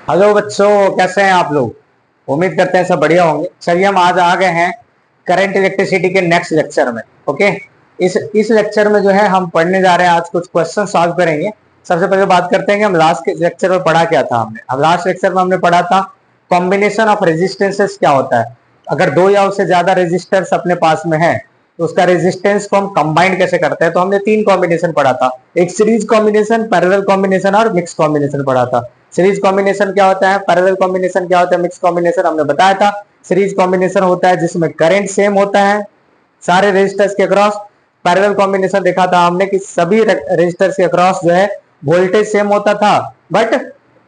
Hello बच्चों, कैसे हैं आप लोग। उम्मीद करते हैं सब बढ़िया होंगे। चलिए हम आज आ गए हैं करंट इलेक्ट्रिसिटी के नेक्स्ट लेक्चर में। ओके, इस लेक्चर में जो है हम पढ़ने जा रहे हैं, आज कुछ क्वेश्चन सॉल्व करेंगे। सबसे पहले बात करते हैं कि हम लास्ट के लेक्चर में पढ़ा क्या था। हम लास्ट लेक्चर में हमने पढ़ा था कॉम्बिनेशन ऑफ रेजिस्टेंसेस क्या होता है। अगर दो या उससे ज्यादा रेजिस्टर्स अपने पास में है तो उसका रेजिस्टेंस को हम कंबाइन कैसे करते हैं। तो हमने तीन कॉम्बिनेशन पढ़ा था, एक सीरीज कॉम्बिनेशन, पैरेलल कॉम्बिनेशन और मिक्स कॉम्बिनेशन पढ़ा था। सीरीज कॉम्बिनेशन क्या होता है, पैरेलल कॉम्बिनेशन क्या होता है, मिक्स कॉम्बिनेशन हमने बताया था। सीरीज कॉम्बिनेशन होता है जिसमें करंट सेम होता है सारे रेजिस्टर्स के अक्रॉस। पैरेलल कॉम्बिनेशन देखा था हमने कि सभी रेजिस्टर्स के अक्रॉस जो है वोल्टेज सेम होता था बट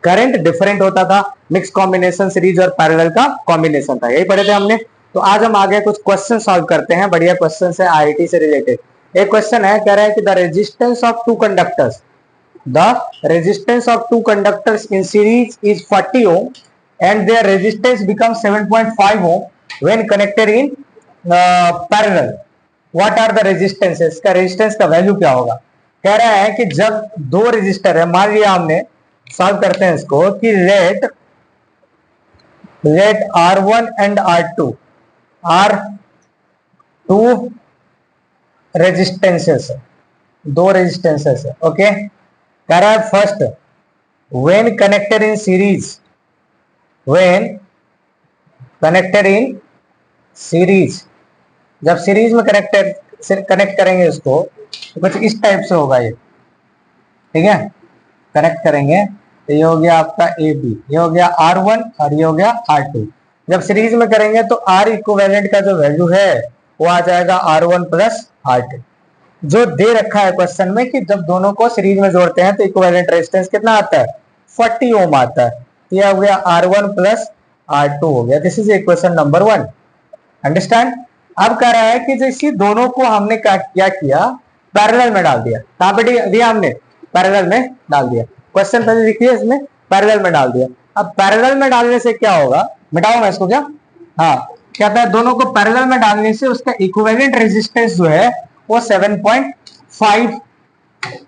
करंट डिफरेंट होता था। मिक्स कॉम्बिनेशन सीरीज और पैरेलल का कॉम्बिनेशन था, यही पढ़े थे हमने। तो आज हम आगे कुछ क्वेश्चन सॉल्व करते हैं, बढ़िया क्वेश्चन है आईआईटी से रिलेटेड। एक क्वेश्चन है, कह रहा है कि the resistance of two conductors The resistance of two conductors in series is 40 ohm and their resistance becomes 7.5 ohm when connected in parallel. What are the resistances? का resistance का value क्या होगा। कह रहा है कि जब दो रेजिस्टर है, मान लिया हमने, सॉल्व करते हैं इसको कि let R1 and R2 are two resistances, दो रेजिस्टेंसेस है। ओके, कह रहा है first when connected in series, when connected in series, जब सीरीज में कनेक्ट करेंगे इसको तो कुछ इस टाइप से होगा ये, ठीक है। कनेक्ट करेंगे तो ये हो गया आपका ए बी, ये हो गया R1 और ये हो गया R2। जब सीरीज में करेंगे तो R इक्विवेलेंट का जो वैल्यू है वो आ जाएगा R1 प्लस R2। जो दे रखा है क्वेश्चन में कि जब दोनों को सीरीज में जोड़ते हैं तो इक्विवेलेंट रेजिस्टेंस कितना आता है, 40 ओम आता है। ये हो गया R1 प्लस R2 हो गया। This is equation number 1। Understand. अब कह रहा है कि जैसे दोनों को हमने क्या किया, पैरेलल में डाल दिया। कहां पे दिया हमने, पैरेलल में डाल दिया। क्वेश्चन पहले लिखिए, इसमें पैरेलल में डाल दिया। अब पैरेलल में डालने से क्या होगा, मिटाऊं मैं इसको क्या, हाँ, कहता है दोनों को पैरेलल में डालने से उसका इक्विवेलेंट रेजिस्टेंस जो है वो 7.5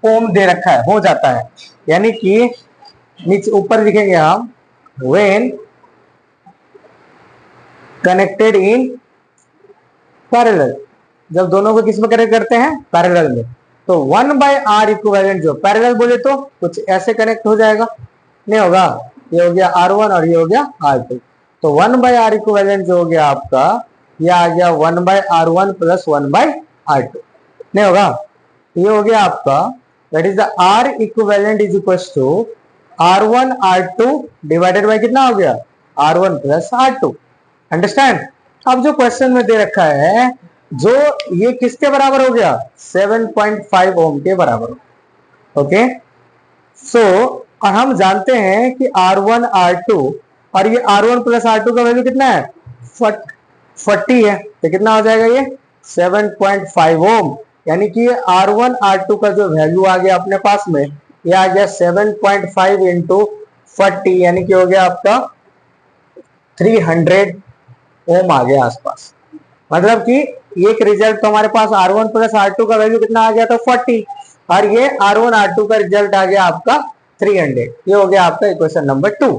ओम दे रखा है, हो जाता है। यानी कि नीचे ऊपर लिखेंगे हम व्हेन कनेक्टेड इन पैरेलल, जब दोनों को किस में कनेक्ट करते हैं, पैरेलल में, तो 1/r इक्विवेलेंट जो पैरेलल बोले तो कुछ ऐसे कनेक्ट हो जाएगा, नहीं होगा। ये हो गया R1 और ये हो गया R2। तो 1/r इक्विवेलेंट जो हो गया आपका, ये आ गया 1/r1 प्लस 1/r2, नहीं होगा। ये हो गया आपका, that is the R equivalent is equal to R1 R2 divided by कितना हो गया, R1 प्लस R2। अंडरस्टैंड। अब जो क्वेश्चन में दे रखा है, जो ये किसके बराबर हो गया, 7.5 ओम के बराबर। ओके, सो और हम जानते हैं कि R1 R2 और ये R1 प्लस R2 का वैल्यू कितना है, 40 है। तो कितना हो जाएगा ये 7.5 ओम। यानी कि ये R1 R2 का जो वैल्यू आ गया अपने पास में, ये आ गया 7.5 इंटू 40, यानी कि हो गया आपका 300 ओम आ गया आसपास। मतलब कि एक रिजल्ट तो हमारे पास R1 प्लस R2 का वैल्यू कितना आ गया था, 40, और ये R1 R2 का रिजल्ट आ गया आपका 300। ये हो गया आपका इक्वेशन नंबर 2।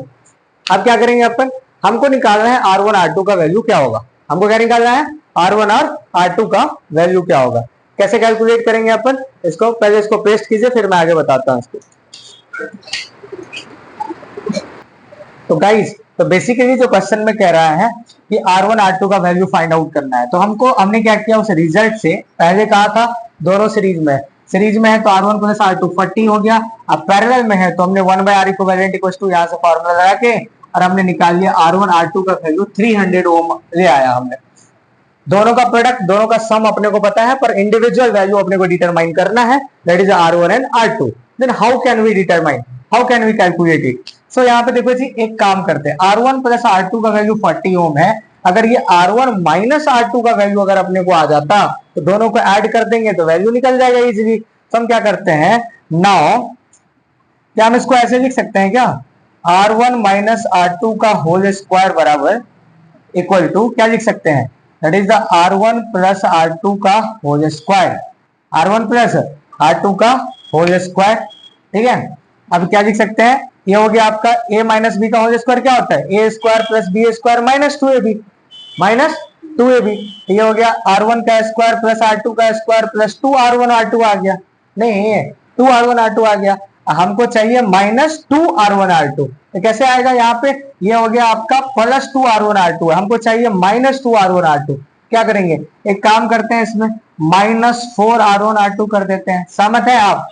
अब क्या करेंगे अपन, हमको निकालना है R1 R2 का वैल्यू क्या होगा। हमको क्या निकालना है, R1 और R2 का वैल्यू क्या होगा। कैसे कैलकुलेट करेंगे अपन इसको, पहले इसको पेस्ट कीजिए फिर मैं आगे बताता हूं इसको। तो गाइस, तो बेसिकली जो क्वेश्चन में कह रहा है कि R1 R2 का वैल्यू फाइंड आउट करना है, तो हमने क्या किया, उस रिजल्ट से पहले कहा था दोनों सीरीज में है तो R1 प्लस R2 40 हो गया। अब पैरेलल में है तो हमने 1/r इक्विवेलेंट इक्वल्स टू यहां से फार्मूला लगा के और हमने निकाल लिया R1 R2 का वैल्यू 300 ओम ले आया हमने। दोनों का प्रोडक्ट, दोनों का सम अपने को पता है, पर इंडिविजुअल वैल्यू अपने को डिटरमाइन करना है, that is R1 and R2। Then how can we determine, how can we calculate it. So यहाँ पे देखो जी, एक काम करते हैं, R1 प्लस R2 का वैल्यू 40 ओम है। अगर ये R1 माइनस R2 का वैल्यू अगर अपने को आ जाता तो दोनों को ऐड कर देंगे तो वैल्यू निकल जाएगा इजीली। तो हम क्या करते हैं, नाउ क्या हम इसको ऐसे लिख सकते हैं क्या, R1 माइनस R2 का होल स्क्वायर बराबर इक्वल टू क्या लिख सकते हैं, that is the R1 plus R2 का whole square, R1 plus R2 का होल स्क्वायर, ठीक है। अब क्या लिख सकते हैं, ये हो गया आपका a माइनस बी का होल स्क्वायर क्या होता है, a square plus B square minus 2ab, minus 2ab। ये हो गया r1 का स्क्वायर प्लस r2 का स्क्वायर प्लस 2r1 r2 आ गया, नहीं 2r1 r2 आ गया। हमको चाहिए माइनस 2r1 r2, तो कैसे आएगा यहाँ पे, ये हो गया आपका प्लस 2r1 r2, हमको चाहिए माइनस 2r1 r2। क्या करेंगे, एक काम करते हैं, इसमें माइनस 4r1 r2 कर देते हैं। सहमत है आप?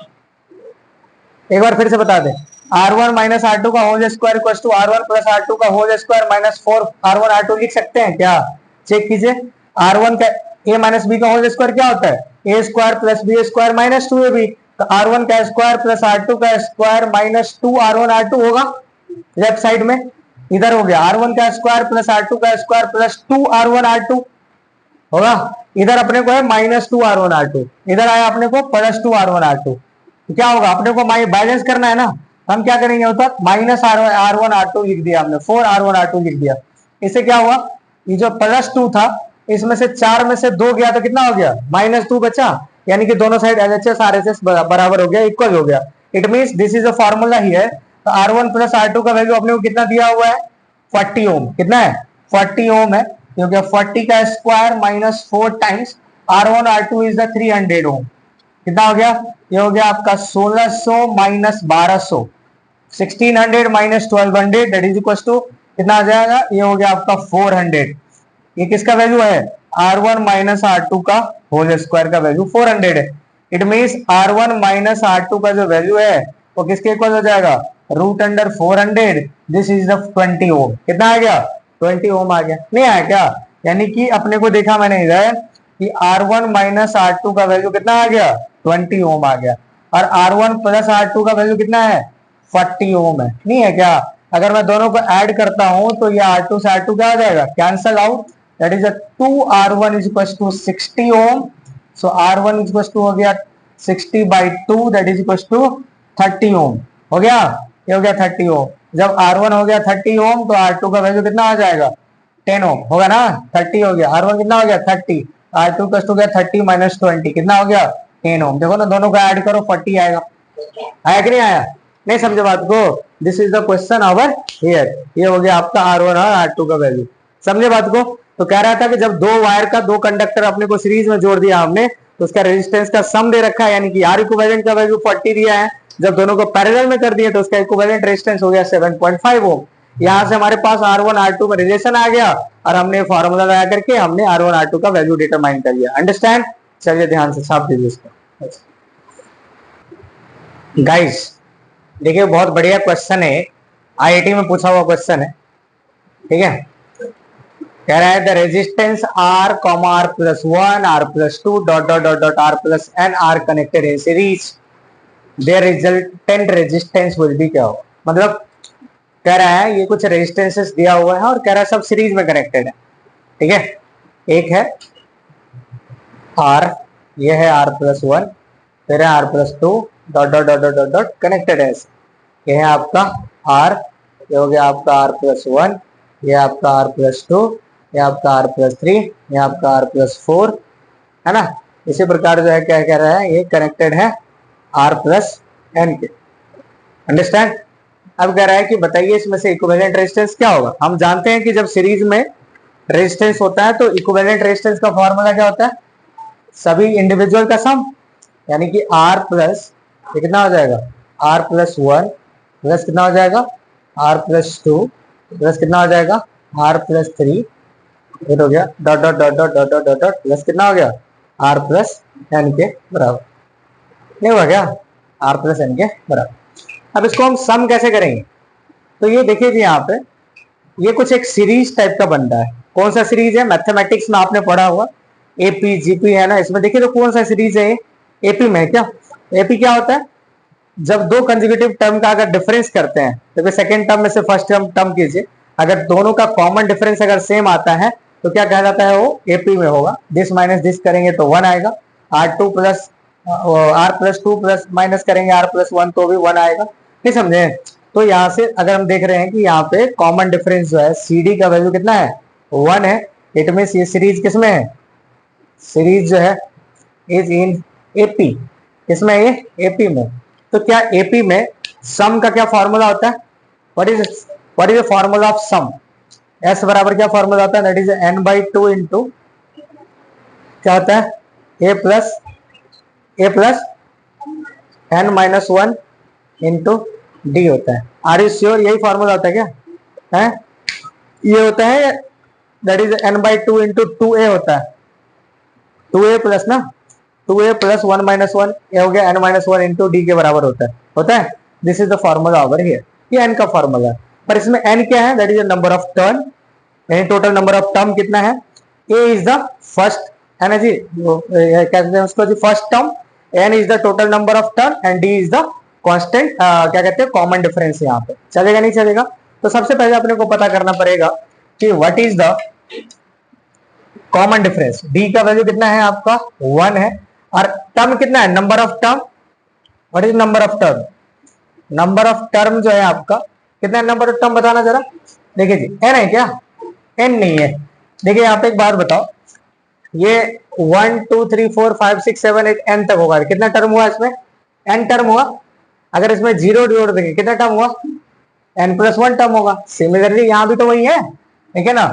एक बार फिर से बता दें, r1 माइनस r2 का whole square equal to r1 plus r2 का whole square minus 4r1 r2 लिख सकते हैं क्या? चेक कीजिए, r1 का a माइनस बी का होल स्क्वायर क्या होता है, a square plus B square minus 2ab, तो r1 का स्क्वायर प्लस r2 का स्क्वायर माइनस 2r1 r2 होगा। लेफ्ट साइड में इधर हो गया r1 का स्क्वायर प्लस r2 का स्क्वायर प्लस 2r1 r2 होगा। इधर अपने को है माइनस 2r1 r2, इधर आया अपने को प्लस 2r1 r2, तो क्या होगा, अपने को बैलेंस करना है ना, हम क्या करेंगे, होता माइनस r1 r2 लिख दिया हमने, 4r1 r2 लिख दिया। इससे क्या हुआ, ये जो प्लस 2 था इसमें से 4 में से 2 गया तो कितना हो गया, माइनस 2 बचा, यानी कि दोनों साइड LHS RHS बराबर हो गया, इक्वल हो गया। It means this is a formula here. तो r1 प्लस r2 का वैल्यू अपने को कितना दिया हुआ है, 40 ओम। कितना है, 40 ओम है, क्योंकि 40 का square minus 4 times r1 r2 is the 300 ohm. कितना हो गया, ये हो गया आपका 1600 minus 1200, 1600 minus 1200 that is equal to कितना आ जाएगा, ये हो गया आपका 400। ये किसका वैल्यू है, r1 माइनस r2 का होल स्क्वायर का वैल्यू 400 है। It means r1 minus r2 का जो वैल्यू है वो किसके इक्वल हो जाएगा, root under 400, this is the 20 ohm. कितना आ गया, 20 ओम आ गया। नहीं आया क्या, यानी कि अपने को देखा मैंने इधर कि r1 माइनस r2 का वैल्यू कितना आ गया, 20 ओम आ गया, और r1 प्लस r2 का वैल्यू कितना है, 40 ओम है। नहीं है क्या, अगर मैं दोनों को ऐड करता हूं तो ये r2 से r2 क्या आ जाएगा, cancel out, that is 2r1 is equal to 60 ohm. So r1 is equal to हो गया 60/2 that is equal to 30 ohm. हो गया, ये हो गया 30 ओम। जब r1 हो गया 30 ओम तो r2 का वैल्यू कितना आ जाएगा, 10 ओम होगा ना। 30 हो गया, r1 कितना हो गया 30, r2 कस्ट हो गया 30 माइनस 20, कितना हो गया 10 ओम। देखो ना, दोनों को ऐड करो 40 आएगा। आया कि नहीं आया, नहीं समझे बात को, this is the question over here. ये हो गया आपका r1 और r2 का वैल्यू, समझे बात को। तो कह रहा था कि जब दो वायर का दो कंडक्टर अपने को सीरीज में जोड़ दिया हमने, तो उसका रेजिस्टेंस का सम दे रखा है, यानी कि R इक्विवेलेंट का वैल्यू 40 दिया है। जब दोनों को पैरेलल में कर दिए तो उसका इक्विवेलेंट रेजिस्टेंस हो गया 7.5 ओम। यहाँ से हमारे पास R1 R2 में रिलेशन आ गया और हमने फॉर्मूला लगा करके हमने R1 R2 का वैल्यू डिटरमाइन कर लिया। अंडरस्टैंड, चलिए ध्यान से छाप दीजिए इसको। गाइस देखिए, बहुत बढ़िया क्वेश्चन है, IIT में पूछा हुआ क्वेश्चन है, ठीक है। कह रहा है the resistance R, R plus 1, R plus 2 dot dot dot dot R plus n are connected in series, their resultant resistance will be. क्या हो मतलब, कह रहा है ये कुछ रेजिस्टेंसेस दिया हुआ है और कह रहा है सब सीरीज में कनेक्टेड है, ठीक है। एक है R, ये है R प्लस 1, फिर है R plus 2 dot dot dot dot dot connected है। ये है आपका R, ये हो गया आपका R प्लस 1, ये आपका R प्लस 2, ये आपका R प्लस 3, ये आपका R प्लस 4, है ना। इसी प्रकार जो है क्या कह रहा है, ये कनेक्टेड है R प्लस n के। अंडरस्टैंड। अब कह रहा है कि बताइए इसमें से इक्विवेलेंट रेजिस्टेंस क्या होगा। हम जानते हैं कि जब सीरीज में रेजिस्टेंस होता है तो इक्विवेलेंट रेजिस्टेंस का फॉर्मूला क्या होता है, सभी इंडिविजुअल का सम, यानी कि R प्लस कितना हो जाएगा, R प्लस 1 प्लस कितना हो जाएगा, R प्लस 2 प्लस कितना हो जाएगा, R प्लस 3, फिर हो गया dot dot dot dot dot dot dot plus कितना हो गया, R प्लस n के बराबर। नहीं हुआ क्या, R प्लस n के बराबर। अब इसको हम सम कैसे करेंगे, तो ये देखिए जी, यहाँ पे ये कुछ एक सीरीज टाइप का बन रहा है। कौन सा सीरीज है, मैथमेटिक्स में आपने पढ़ा हुआ एपी जीपी है ना, इसमें देखिए तो कौन सा सीरीज है, एपी में। क्या एपी क्या होता है, जब दो कंसेक्यूटिव टर्म का अगर डिफरेंस करते हैं, तो सेकंड टर्म में से फर्स्ट टर्म कीजिए, अगर दोनों का कॉमन डिफरेंस अगर सेम आता है तो क्या कहा जाता है, वो एपी में होगा। दिस माइनस दिस करेंगे तो 1 आएगा, R2 plus R plus 2 plus minus करेंगे R प्लस 1 तो भी 1 आएगा। नहीं समझे। तो यहाँ से अगर हम देख रहे हैं कि यहाँ पे कॉमन डिफरेंस जो है CD का वैल्यू कितना है, 1 है। इट मींस ये सीरीज किसमें है, सीरीज जो है इज इन एपी, किसमें, ये एपी में। तो क्या एपी में सम का क्या फॉर्मूला होता है? What is the formula of sum? S बराबर क्या फॉर्मूला होता है? That is n by two into क्या होता है? a plus n minus one into D होता है। Are you sure? यही फॉर्मूला होता है क्या? है ये होता है, that is n by two into two a होता है, टू ए प्लस ना, two a plus one minus one, ये हो गया n minus one into D के बराबर होता है। This is the formula over here. ये n का फॉर्मूला है, पर इसमें n क्या है? That is the number of turn, यानी टोटल नंबर ऑफ टर्म कितना है? a इज द फर्स्ट, है ना जी, कहते हैं उसको जी first term, n is the total number of turn and d is the constant, क्या कहते हैं, कॉमन डिफरेंस। यहाँ पे चलेगा नहीं चलेगा? तो सबसे पहले अपने को पता करना पड़ेगा कि what is the common difference. d का वैल्यू कितना है आपका? 1 है, और टर्म कितना है? Number of term. What is number of term? Number of term जो है आपका कितना है? नंबर ऑफ टर्म बताना जरा। देखिए जी, n है क्या? n नहीं है। देखिए यहाँ पे एक बात बताओ, ये 1 2 3 4 5 6 7 8 n तक होगा, कितना टर्म हुआ इसमें? n टर्म हुआ। अगर इसमें जीरो जोड़ देंगे कितना टर्म हुआ? n प्लस वन टर्म होगा। सिमिलरली यहाँ भी तो वही है, ठीक है ना,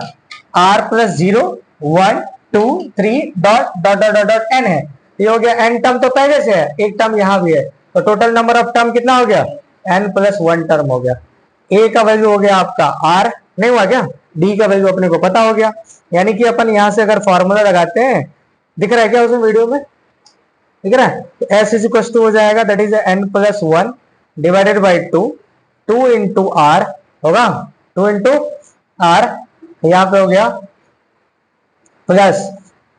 r plus zero 1 2 3 dot dot dot dot n है, ये हो गया n टर्म तो पहले से है, एक टर्म यहाँ भी है, तो टोटल नंबर ऑफ टर्म कितना हो गया? n प्लस वन टर्म हो गया। a का वैल्यू हो गया आपका r, नहीं हुआ क्या? d का वैल्यू अपने को पता हो गया, यानी कि अपन यहां से अगर फॉर्मूला लगाते हैं, दिख रहा है क्या उसमें वीडियो में? दिख रहा है? तो s इज इक्वल टू हो जाएगा, that is n plus one divided by two, two into R होगा, टू इंटू आर, यहाँ पे हो गया प्लस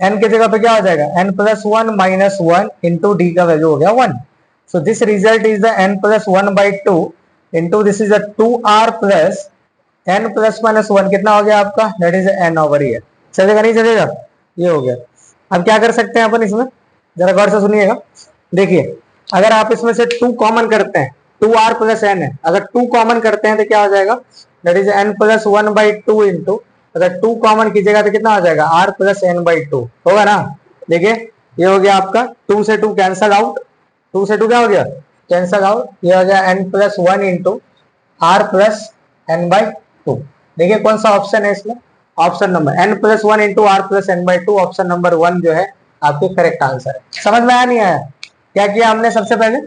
n के जगह पे क्या हो जाएगा? n plus one minus one into D का वैल्यू हो गया 1। So this result is the n plus one by two into this is the 2r plus n plus minus one, कितना हो गया आपका? That is n over here. चलेगा नहीं चलेगा? ये हो गया। अब क्या कर सकते हैं अपन इसमें, जरा गौर से सुनिएगा। देखिए, अगर आप इसमें से 2 कॉमन करते हैं, 2r प्लस n है, अगर 2 कॉमन करते हैं तो क्या हो जाएगा? That is n plus one by two into, अगर 2 कॉमन कीजिएगा तो कितना हो जाएगा? r plus n by to होगा ना। देखिए ये हो गया आपका, 2 से 2 कैंसल आउट, 2 से 2 क्या हो गया? Cancel out. ये हो गया n plus one into r plus n by two. देखिए कौन सा ऑप्शन है इसमें? Option number n plus one into R plus n by two, option number 1 जो है आपके करेक्ट आंसर है। समझ में आया नहीं आया? क्या किया हमने? सबसे पहले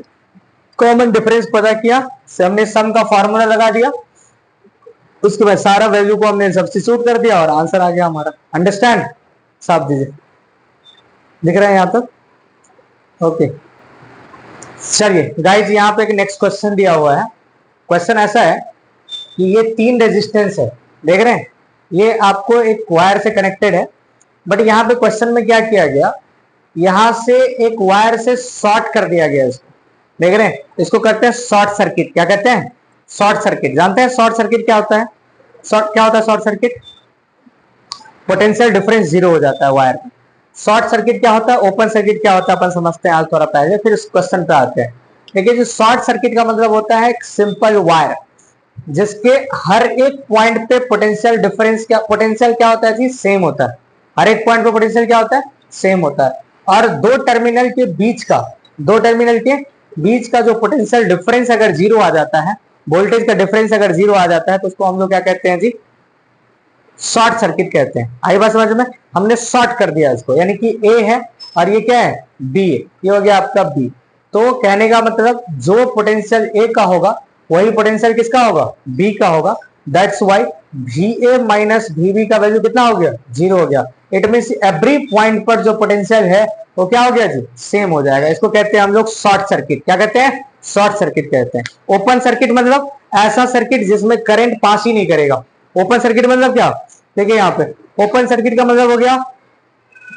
कॉमन डिफरेंस पता किया, हमने सम का फॉर्मूला लगा दिया, उसके बाद सारा वैल्यू को हमने सब्स्टिट्यूट कर दिया और आंसर आ गया हमारा। अंडरस्टैंड? साफ दीजिए, दिख रहा है यहाँ तक? ओके, चलिए गाइस, यहाँ पे एक नेक्स्ट क्वेश्चन दिया हुआ है। क्वेश्चन ऐसा है कि ये 3 रेजिस्टेंस है, देख रहे हैं, ये आपको एक वायर से कनेक्टेड है, बट यहाँ पे क्वेश्चन में क्या किया गया, यहां से एक वायर से शॉर्ट कर दिया गया इसको, देख रहे हैं, इसको करते हैं शॉर्ट सर्किट। क्या कहते हैं? Short circuit. जानते हैं शॉर्ट सर्किट क्या होता है? क्या होता है short circuit? Potential difference zero हो जाता है वायर में। शॉर्ट सर्किट क्या होता है? ओपन सर्किट क्या होता है अपन समझते हैं आज थोड़ा पहले, फिर इस क्वेश्चन पे आते हैं। देखिए, जो शॉर्ट सर्किट का मतलब होता है एक सिंपल वायर जिसके हर एक पॉइंट पे पोटेंशियल डिफरेंस पोटेंशियल क्या होता है जी? सेम होता है। हर एक पॉइंट पे पोटेंशियल क्या होता है? सेम होता है। और दो टर्मिनल के बीच का जो पोटेंशियल डिफरेंस अगर जीरो आ जाता है, वोल्टेज का डिफरेंस अगर जीरो आ जाता है, तो उसको हम लोग क्या कहते हैं जी? शॉर्ट सर्किट कहते हैं। आई बात समझ में? हमने शॉर्ट कर दिया इसको, यानी कि ए है और ये क्या है? बी है, ये हो गया आपका बी। तो कहने का मतलब जो पोटेंशियल ए का होगा वही पोटेंशियल किसका होगा? बी का होगा। That's why VA minus VB का वैल्यू कितना हो गया? जीरो हो गया। इट मीन्स एवरी पॉइंट पर जो पोटेंशियल है वो क्या हो गया जी? सेम हो जाएगा। इसको कहते हैं हम लोग शॉर्ट सर्किट। क्या कहते हैं? शॉर्ट सर्किट कहते हैं। ओपन सर्किट मतलब ऐसा सर्किट जिसमें करंट पास ही नहीं करेगा। ओपन सर्किट मतलब क्या? देखिए यहाँ पे ओपन सर्किट का मतलब हो गया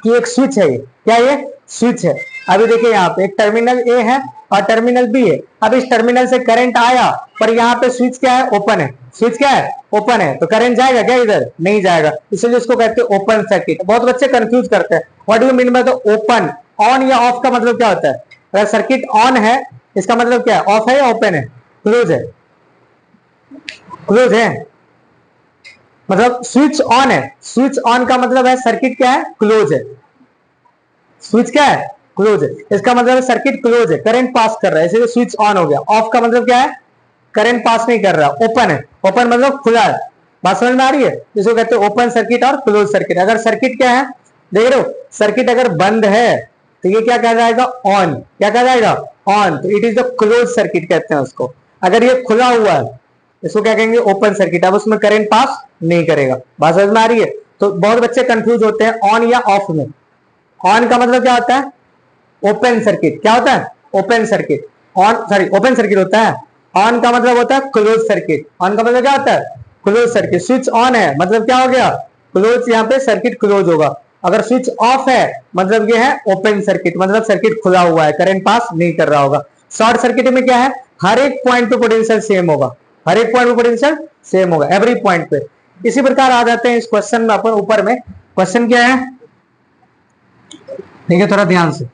कि एक स्विच है, ये क्या? ये स्विच है। अभी देखिए यहाँ पे एक टर्मिनल ए है और टर्मिनल बी है। अब इस टर्मिनल से करंट आया, पर यहाँ पे स्विच क्या है? ओपन है। स्विच क्या है? ओपन है। तो करंट जाएगा क्या इधर? नहीं जाएगा। इसलिए इसको कहते हैं ओपन सर्किट। बहुत बच्चे कंफ्यूज करते हैं, what do you mean by the open? On या ऑफ का मतलब क्या होता है? अगर सर्किट ऑन है इसका मतलब क्या है? ऑफ है या ओपन है? क्लोज है। क्लोज है मतलब स्विच ऑन है। स्विच ऑन का मतलब है सर्किट क्या है? क्लोज है। स्विच क्या है? क्लोज है। इसका मतलब सर्किट क्लोज है, करंट पास कर रहा है, इसलिए स्विच ऑन हो गया। ऑफ का मतलब क्या है? करंट पास नहीं कर रहा, ओपन है, ओपन मतलब खुला है, बात समझ में आ रही है, इसको कहते हैं ओपन सर्किट और क्लोज सर्किट। अगर सर्किट क्या है, देख रहे हो, सर्किट अगर बंद है तो ये क्या कह जाएगा, ऑन, क्या कह जाएगा, ऑन, तो it is the close circuit कहते हैं उसको। अगर ये खुला हुआ है इसको क्या कहेंगे, ओपन सर्किट, अब उसमें करंट पास नहीं करेगा, बात समझ में आ रही है। तो बहुत बच्चे कंफ्यूज होते हैं ऑन या ऑफ में। ऑन का मतलब क्या होता है, ओपन सर्किट, क्या होता है, open circuit, on sorry open circuit होता है। ऑन का मतलब होता है क्लोज सर्किट, ऑन का मतलब क्या होता है, क्लोज सर्किट। स्विच ऑन है मतलब क्या हो गया, क्लोज, यहाँ पे सर्किट क्लोज होगा। अगर स्विच ऑफ है मतलब ये है ओपन सर्किट, मतलब सर्किट खुला हुआ है, करंट पास नहीं कर रहा होगा। शॉर्ट सर्किट में क्या है, हर एक पॉइंट पे पोटेंशियल सेम होगा, हर एक पॉइंट पे पोटेंशियल सेम होगा, एवरी पॉइंट पे। इसी प्रकार आ जाते हैं इस क्वेश्चन में अपन, ऊपर में क्वेश्चन क्या है, देखिए थोड़ा ध्यान से,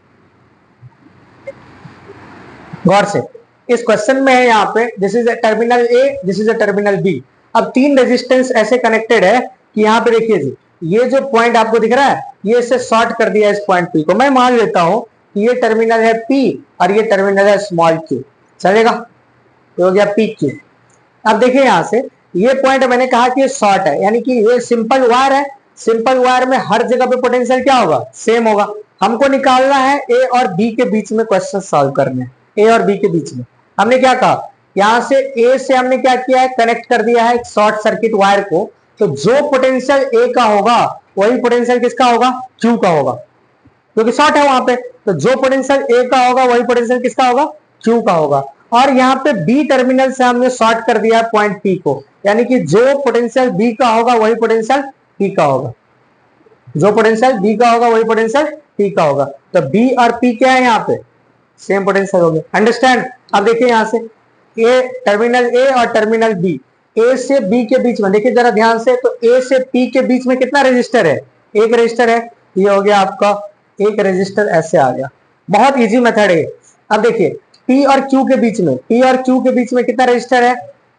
गौर से। इस क्वेश्चन में है यहाँ पे, this is a terminal A, this is a terminal B. अब तीन रेजिस्टेंस ऐसे कनेक्टेड है कि यहाँ पे देखिए जी, ये जो पॉइंट आपको दिख रहा है ये इसे शॉर्ट कर दिया इस पॉइंट पी को। मैं मान लेता हूं कि ये टर्मिनल है पी और ये टर्मिनल है स्मॉल क्यू, चलेगा, तो हो गया पी क्यू। अब देखिए यहाँ से ये पॉइंट मैंने कहा कि ये शॉर्ट है, यानी कि ये सिंपल वायर है, सिंपल वायर में हर जगह पे पोटेंशियल क्या होगा, सेम होगा। हमको निकालना है ए और बी के बीच में, क्वेश्चन सॉल्व करने, ए और बी के बीच में। हमने क्या कहा, यहां से ए से हमने क्या किया है, कनेक्ट कर दिया है शॉर्ट सर्किट वायर को, तो जो पोटेंशियल ए का होगा वही पोटेंशियल किसका होगा, क्यू का होगा, क्योंकि शॉर्ट है वहां पे। तो जो पोटेंशियल ए का होगा वही पोटेंशियल किसका होगा, क्यू का होगा। और यहाँ पे बी टर्मिनल से हमने शॉर्ट कर दिया है पॉइंट पी को, यानी कि जो पोटेंशियल बी का होगा वही पोटेंशियल पी का होगा, जो पोटेंशियल बी का होगा वही पोटेंशियल पी का होगा। तो बी और पी क्या है, यहाँ पे सेम पोटेंशियल हो गया, अंडरस्टैंड। अब देखिए यहाँ से ए, टर्मिनल ए और टर्मिनल बी, ए से बी के बीच में देखिए जरा ध्यान से, तो ए से पी के बीच में कितना रेजिस्टर है, एक रेजिस्टर है, ये हो गया आपका एक रेजिस्टर, ऐसे आ गया, बहुत इजी मेथड है। अब देखिए पी और क्यू के बीच में, पी और क्यू के बीच में कितना रेजिस्टर है,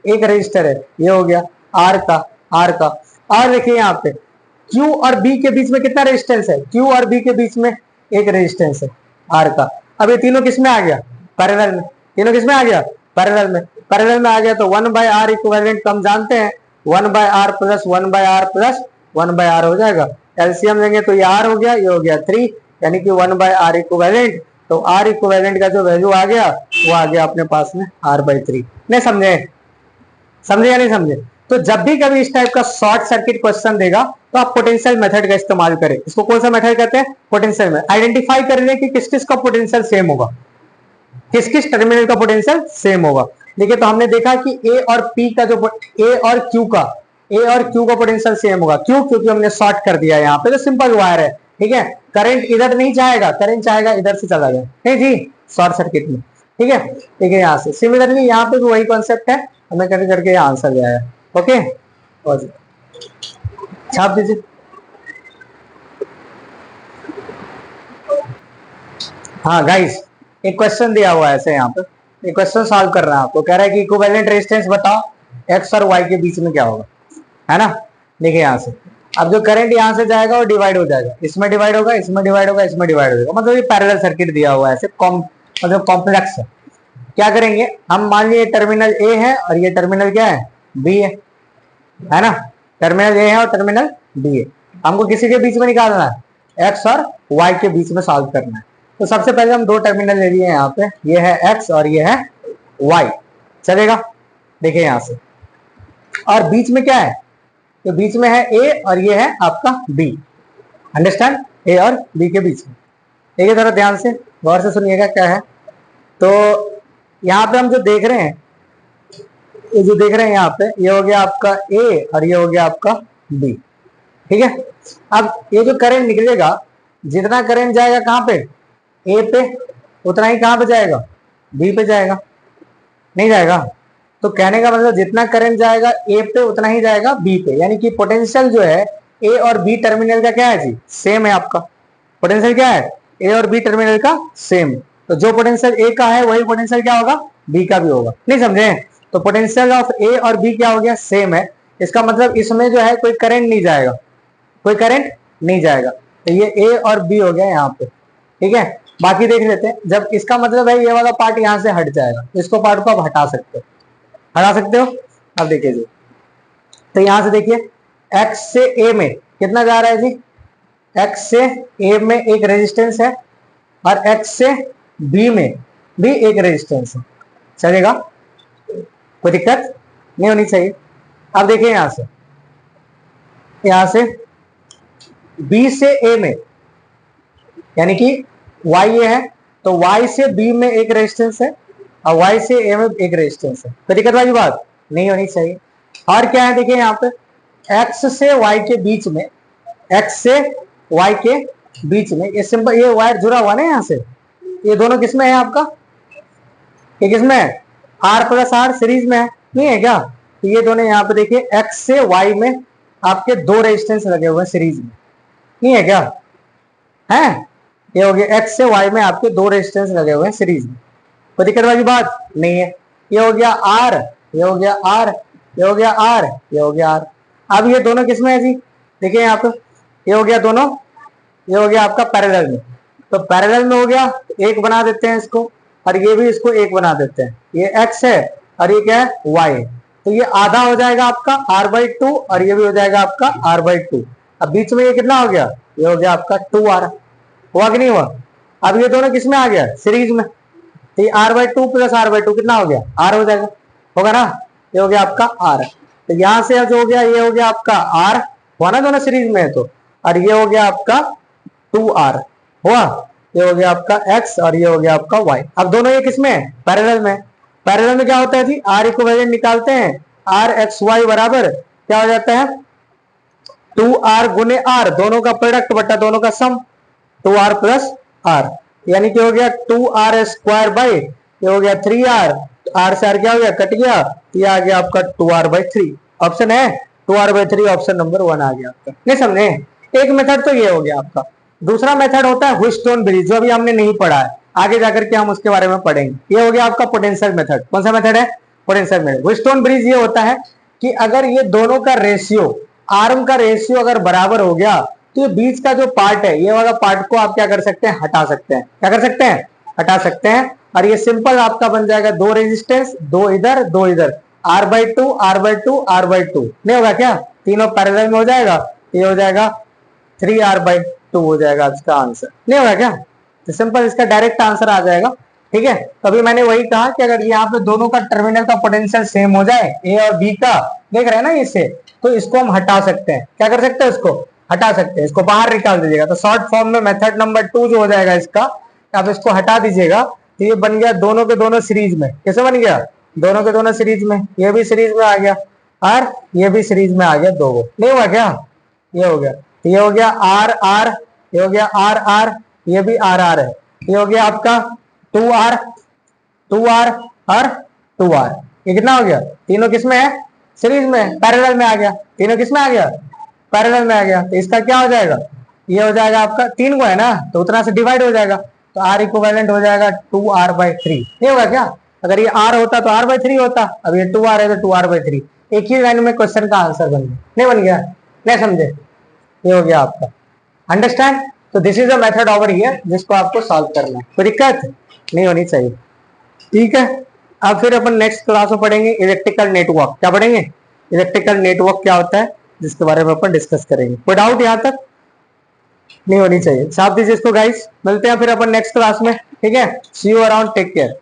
एक रेजिस्टर है, ये हो गया आर का, आर का। और देखिए यहाँ पे क्यू और बी के बीच में कितना रेजिस्टेंस है, क्यू और बी के बीच में एक रेजिस्टेंस है आर का। अब ये तीनों किसमें आ गया, पैरेलल में, तीनों किसमें आ गया, पैरेलल में, पैरेलल में आ गया। तो 1/r इक्विवेलेंट हम जानते हैं, 1/r plus 1/r plus 1/r हो जाएगा। एलसीएम लेंगे तो ये r हो गया, ये हो गया 3, यानी कि 1/r इक्विवेलेंट। तो r इक्विवेलेंट का जो वैल्यू आ गया वो आ गया अपने पास में r/3। नहीं समझे, समझे या नहीं समझे। तो जब भी कभी इस टाइप का शॉर्ट सर्किट क्वेश्चन देगा तो आप पोटेंशियल मेथड का इस्तेमाल करें। इसको कौन सा मेथड कहते हैं, पोटेंशियल में। आइडेंटिफाई कर लें कि किस किस का पोटेंशियल सेम होगा, किस किस टर्मिनल का पोटेंशियल सेम होगा। देखिए तो हमने देखा कि ए और पी का जो, ए और क्यू का, ए और क्यू का पोटेंशियल सेम होगा, क्यों, क्योंकि हमने शॉर्ट कर दिया यहाँ पे, तो सिंपल वायर है, ठीक है। करंट इधर नहीं जाएगा, करंट जाएगा इधर से चला गया, नहीं जी, शॉर्ट सर्किट में, ठीक है। ठीक है, यहाँ से सिमिलरली यहाँ पे भी वही कॉन्सेप्ट है, हमें करके करके आंसर गया है, ओके। और छाप दीजिए। हाँ गाइस, एक क्वेश्चन दिया हुआ है ऐसे, यहाँ पे एक क्वेश्चन सॉल्व कर रहा है, आपको कह रहा है कि इक्विवेलेंट रेजिस्टेंस बताओ एक्स और वाई के बीच में क्या होगा, है ना। देखिए यहाँ से अब जो करंट यहाँ से जाएगा वो डिवाइड हो जाएगा, इसमें डिवाइड होगा, इसमें डिवाइड होगा, इसमें डिवाइड हो जाएगा, मतलब ये पैरेलल सर्किट दिया हुआ है ऐसे, मतलब कॉम्प्लेक्स है। क्या करेंगे हम, मान लीजिए टर्मिनल ए है और ये टर्मिनल क्या है, बी है ना, टर्मिनल ए है और टर्मिनल बी है। हमको किसी के बीच में निकालना है, एक्स और वाई के बीच में सॉल्व करना है। तो सबसे पहले हम दो टर्मिनल ले लिए यहाँ पे, ये है एक्स और ये है वाई, चलेगा। देखिए यहाँ से, और बीच में क्या है, तो बीच में है ए और ये है आपका बी, अंडरस्टैंड, ए और बी के बीच में। देखिए जरा ध्यान से गौर से सुनिएगा क्या है। तो यहाँ पे हम जो देख रहे हैं, ये जो देख रहे हैं यहाँ पे, ये हो गया आपका ए और ये हो गया आपका बी, ठीक है। अब ये जो करंट निकलेगा, जितना करंट जाएगा कहाँ पे, ए पे, उतना ही कहाँ पे जाएगा, बी पे जाएगा, नहीं जाएगा। तो कहने का मतलब जितना करंट जाएगा ए पे उतना ही जाएगा बी पे, यानी कि पोटेंशियल जो है ए और बी टर्मिनल का क्या है जी, सेम है। आपका पोटेंशियल क्या है, ए और बी टर्मिनल का सेम। तो जो पोटेंशियल ए का है वही पोटेंशियल क्या होगा, बी का भी होगा, नहीं समझे। तो पोटेंशियल ऑफ ए और बी क्या हो गया, सेम है। इसका मतलब इसमें जो है कोई करंट नहीं जाएगा, कोई करंट नहीं जाएगा। तो ये ए और बी हो गया यहाँ पे, ठीक है। बाकी देख लेते हैं, जब इसका मतलब है ये वाला पार्ट यहाँ से हट जाएगा, इसको पार्ट को आप हटा सकते हो, हटा सकते हो। अब देखिए जी, तो यहां से देखिए x से a में कितना जा रहा है जी, x से a में एक रेजिस्टेंस है और x से b में भी एक रेजिस्टेंस है, चलेगा, कोई दिक्कत नहीं होनी चाहिए। अब देखिए यहां से b से a में, यानी कि y ये है तो y से b में एक रेजिस्टेंस है और y से a में एक रेजिस्टेंस है, कोई दिक्कत वाली बात नहीं होनी चाहिए। और क्या है देखिए यहाँ पे x से y के बीच में, x से y के बीच में ये सिंपल ये वायर जुड़ा हुआ ना यहाँ से, ये दोनों किसमें है आपका, ये किसमें है, R प्लस R सीरीज में है, नहीं है क्या। तो ये दोनों यहाँ पे देखिए x से y में आपके दो रेजिस्टेंस लगे हुए हैं सीरीज में, नहीं है क्या है, ये हो गया x से y में आपके दो रेजिस्टेंस लगे हुए हैं सीरीज में, कोई दिक्कत वाली बात नहीं है। ये हो गया R, ये हो गया R, ये हो गया R, ये हो गया R। अब ये दोनों किसमें है जी, देखिए यहाँ पे ये हो गया दोनों, ये हो गया आपका पैरेलल में, तो पैरेलल में हो गया एक बना देते हैं इसको और ये भी इसको एक बना देते हैं, ये x है और ये क्या है y है, तो ये आधा हो जाएगा आपका r/2 और ये भी हो जाएगा आपका r/2। अब बीच में ये कितना हो गया, ये हो गया आपका 2r, हुआ कि नहीं हुआ। अब ये दोनों किसमें आ गया, सीरीज में, तो ये r/2 प्लस r/2 कितना हो गया, r हो जाएगा, होगा ना, ये हो गया आपका r। तो यहां से जो हो गया ये हो गया आपका r, हुआ ना दोनों सीरीज में है तो, और ये हो गया आपका 2r, हुआ, ये हो गया आपका x और ये हो गया आपका y। अब दोनों ये किसमें है, पैरेलल में। पैरेलल में क्या होता है जी, r इक्विवेलेंट निकालते हैं, r(x,y) बराबर क्या हो जाता है 2r गुने r, दोनों का प्रोडक्ट बटा दोनों का सम, 2r प्लस r, यानी कि हो गया 2r² बाई ये हो गया 3r, r से r क्या हो गया कट गया, ये आ गया आपका 2r/3। ऑप्शन है 2r/3, ऑप्शन नंबर 1 आ गया आपका, नहीं समझे। एक मेथड तो ये हो गया आपका। दूसरा मेथड होता है व्हिटस्टोन ब्रिज, जो अभी हमने नहीं पढ़ा है, आगे जाकर के हम उसके बारे में पढ़ेंगे। ये हो गया आपका पोटेंशियल मेथड। कौन सा मेथड है, पोटेंशियल मेथड। व्हिटस्टोन ब्रिज ये होता है कि अगर ये दोनों का रेशियो, आर्म का रेशियो अगर बराबर हो गया तो ये बीच का जो पार्ट है, ये वाला पार्ट को आप क्या कर सकते हैं, हटा सकते हैं। क्या कर सकते हैं, हटा सकते हैं, और ये सिंपल आपका बन जाएगा दो रेजिस्टेंस, दो इधर दो इधर, r/2 r/2 r/2, नहीं होगा क्या, तीनों पैरेलल में हो जाएगा, ये हो जाएगा 3r/2 हो जाएगा इसका आंसर, नहीं होगा क्या। तो सिंपल इसका डायरेक्ट आंसर आ जाएगा, ठीक है। तो अभी मैंने वही कहा कि अगर यहाँ पे दोनों का टर्मिनल का पोटेंशियल सेम हो जाए, ए और बी का, देख रहे हैं ना इससे, तो इसको हम हटा सकते हैं। क्या कर सकते हैं, इसको हटा सकते हैं, इसको बाहर निकाल दीजिएगा। तो शॉर्ट फॉर्म में मेथड नंबर 2 जो हो जाएगा इसका, आप इसको हटा दीजिएगा तो ये बन गया दोनों के दोनों सीरीज में। कैसे बन गया, दोनों के दोनों सीरीज में, ये भी सीरीज में आ गया और ये भी सीरीज में आ गया, दो वो, नहीं हुआ क्या, ये हो गया। तो ये हो गया आर आर, ये हो गया आर आर, ये भी आर आर है, ये हो गया आपका 2r 2r और 2r, ये कितना हो गया, तीनों किसमें है, सीरीज में, पैरेलल में आ गया, तीनों किसमें आ गया, पैरेलल में आ गया। तो इसका क्या हो जाएगा, ये हो जाएगा आपका, तीन को है ना तो उतना से डिवाइड हो जाएगा, तो r इक्विवेलेंट हो जाएगा 2r/3, नहीं होगा क्या। अगर ये r होता तो r/3 होता, अब ये 2r है तो 2r/3, एक ही लाइन में क्वेश्चन का आंसर बन गया, नहीं बन गया, नहीं समझे, ये हो गया आपका, अंडरस्टैंड। तो this is a method over here जिसको आपको सॉल्व करना है, कोई दिक्कत नहीं होनी चाहिए, ठीक है। अब फिर अपन नेक्स्ट क्लास में पढ़ेंगे इलेक्ट्रिकल नेटवर्क। क्या पढ़ेंगे, इलेक्ट्रिकल नेटवर्क क्या होता है, जिसके बारे में अपन डिस्कस करेंगे। कोई डाउट यहाँ तक नहीं होनी चाहिए, साफ दीजिए इसको गाइस। मिलते हैं फिर अपन नेक्स्ट क्लास में, ठीक है। सी यू अराउंड, टेक केयर।